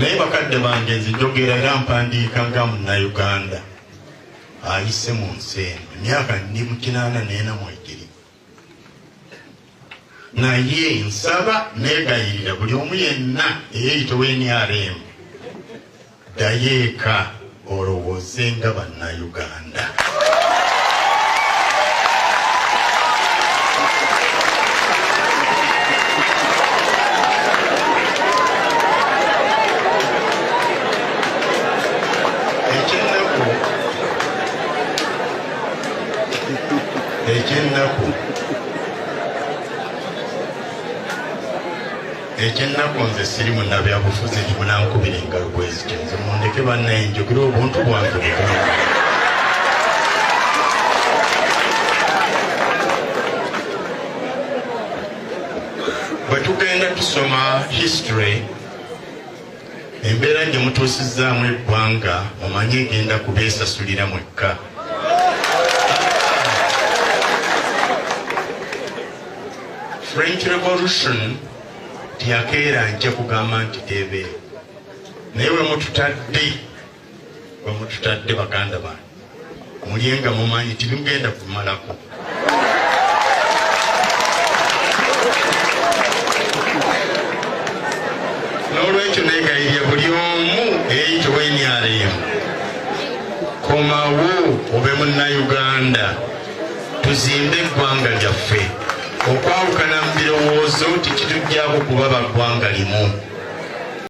naye bakadde bange nzijogera era mpandiika nga Munnayuganda ayise mu nsi eno emyaka ndi mu 84 naye nsaba negayirira buli omu yenna eyeyitowa NRM ddayo eka olowooze nga Bannayuganda. Ekyennaku nze siri munnabyabufuzi nti munankubira engalo bwezityo, nze mundeke bannaye njogera obuntu bwange butono. Bwe tugenda tusoma history, embeera gye mutuusizaamu eggwanga mumanye egenda kubeesasulira mwekka. French Revolution tiyakeera nja kugamba nti tebe, naye we mututadde baganda bange mulyenga mumanyi tibigenda kumalako. N'olwekyo negayirya buli omu eyayitowa NRM, komawo obe Munnayuganda, tuzimbe eggwanga lyaffe. Okwawukana mu birowoozo tikitujjaako kuba baggwanga limu.